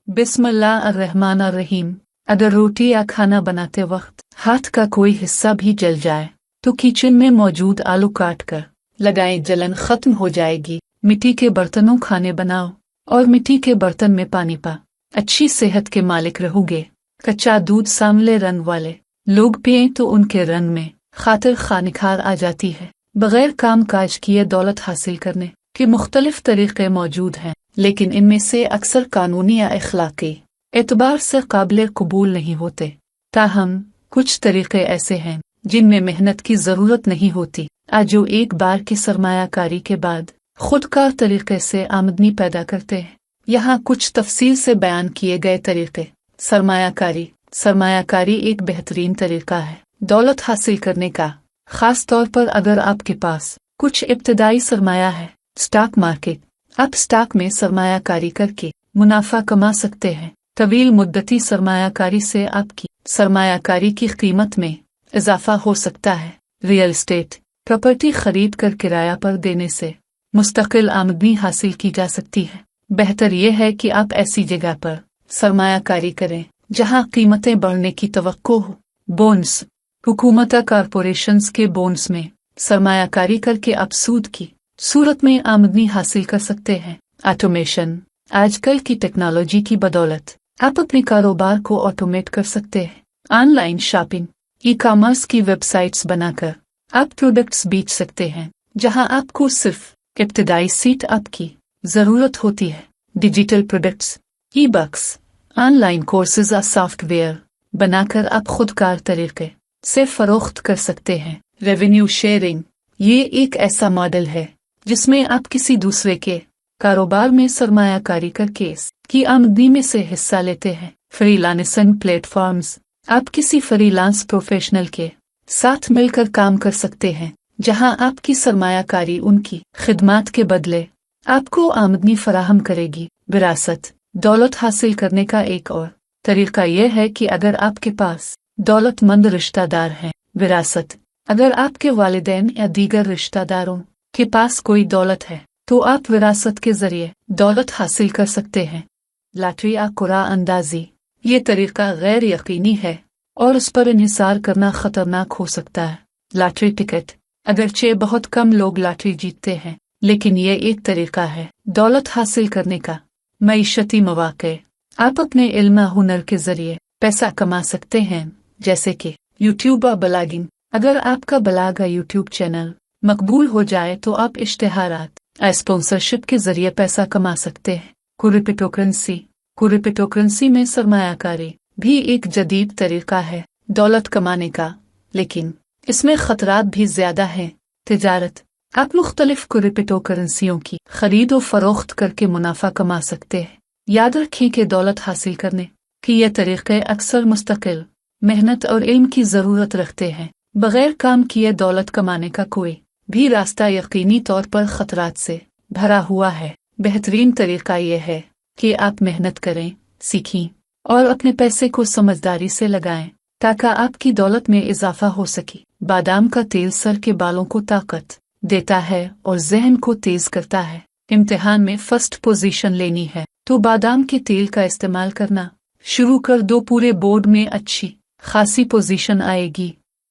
बिस्मिल्लाहिर्रहमानिर्रहीम। अगर रोटी या खाना बनाते वक्त हाथ का कोई हिस्सा भी जल जाए तो किचन में मौजूद आलू काट कर लगाएं, जलन खत्म हो जाएगी। मिट्टी के बर्तनों खाने बनाओ और मिट्टी के बर्तन में पानी पा अच्छी सेहत के मालिक रहोगे। कच्चा दूध सांवले रंग वाले लोग पिएं तो उनके रंग में खातिर खा निखार आ जाती है। बगैर काम काज किए दौलत हासिल करने के मुख्तलिफ तरीके मौजूद हैं, लेकिन इनमें से अक्सर कानूनी या अखलाकी एतबार से काबिल कबूल नहीं होते। ताहम कुछ तरीके ऐसे हैं जिनमें मेहनत की ज़रूरत नहीं होती, जो एक बार की सरमायाकारी के बाद खुदकार तरीके से आमदनी पैदा करते हैं। यहाँ कुछ तफसील से बयान किए गए तरीके। सरमायाकारी एक बेहतरीन तरीका है दौलत हासिल करने का, खास तौर पर अगर आपके पास कुछ इब्तदाई सरमाया है। स्टॉक मार्केट, आप स्टॉक में सरमायाकारी करके मुनाफा कमा सकते हैं। तवील मुद्दती सरमायाकारी से आपकी सरमायाकारी की कीमत में इजाफा हो सकता है। रियल एस्टेट, प्रॉपर्टी खरीद कर किराया पर देने से मुस्तकिल आमदनी हासिल की जा सकती है। बेहतर यह है कि आप ऐसी जगह पर सरमायाकारी करें जहां कीमतें बढ़ने की तवक्को हो। बोन्स, हुकूमत कॉरपोरेशंस के बोन्स में सरमायाकारी करके आप सूद की सूरत में आमदनी हासिल कर सकते हैं। ऑटोमेशन, आजकल की टेक्नोलॉजी की बदौलत आप अपने कारोबार को ऑटोमेट कर सकते हैं। ऑनलाइन शॉपिंग, ई कॉमर्स की वेबसाइट्स बनाकर आप प्रोडक्ट्स बेच सकते हैं जहां आपको सिर्फ इब्तदाई सीट आपकी ज़रूरत होती है। Digital products, e books, online courses और सॉफ्टवेयर बनाकर आप खुदकार तरीके से फरोख्त कर सकते हैं। रेवेन्यू शेयरिंग, ये एक ऐसा मॉडल है जिसमें आप किसी दूसरे के कारोबार में सरमायाकारी करके की आमदनी में से हिस्सा लेते हैं। फ्रीलांसिंग प्लेटफॉर्म्स, आप किसी फ्रीलांस प्रोफेशनल के साथ मिलकर काम कर सकते हैं जहां आपकी सरमायाकारी उनकी खिदमात के बदले आपको आमदनी फराहम करेगी। विरासत, दौलत हासिल करने का एक और तरीका यह है कि अगर आपके पास दौलतमंद रिश्तेदार हैं। विरासत, अगर आपके वालिदैन या दीगर रिश्तेदारों के पास कोई दौलत है तो आप विरासत के जरिए दौलत हासिल कर सकते हैं। लॉटरी या कुरा अंदाजी, ये तरीका गैर यकीनी है और उस पर इन्हिसार करना खतरनाक हो सकता है। लॉटरी टिकट, अगरचे बहुत कम लोग लॉटरी जीतते हैं, लेकिन ये एक तरीका है दौलत हासिल करने का। मईशती मौक़े, आप अपने इल्म हुनर के जरिए पैसा कमा सकते हैं, जैसे कि यूट्यूब और ब्लॉगिंग। अगर आपका ब्लॉग या यूट्यूब चैनल मकबूल हो जाए तो आप इश्तिहारात स्पॉन्सरशिप के जरिए पैसा कमा सकते हैं। क्रिप्टोकरेंसी में सरमायाकारी भी एक जदीद तरीका है दौलत कमाने का, लेकिन इसमें खतरात भी ज्यादा हैं। तिजारत, आप मुख्तलिफ क्रिप्टोकरेंसियों की खरीद और फरोख्त करके मुनाफा कमा सकते हैं। याद रखें कि दौलत हासिल करने के ये तरीके अक्सर मुस्तकिल मेहनत और इल्म की ज़रूरत रखते हैं। बगैर काम किए दौलत कमाने का कोई भी रास्ता यकीनी तौर पर खतरात से भरा हुआ है। बेहतरीन तरीका यह है कि आप मेहनत करें, सीखें और अपने पैसे को समझदारी से लगाएं ताकि आपकी दौलत में इजाफा हो सके। बादाम का तेल सर के बालों को ताकत देता है और जहन को तेज करता है। इम्तिहान में फर्स्ट पोजीशन लेनी है तो बादाम के तेल का इस्तेमाल करना शुरू कर दो, पूरे बोर्ड में अच्छी खासी पोजीशन आएगी।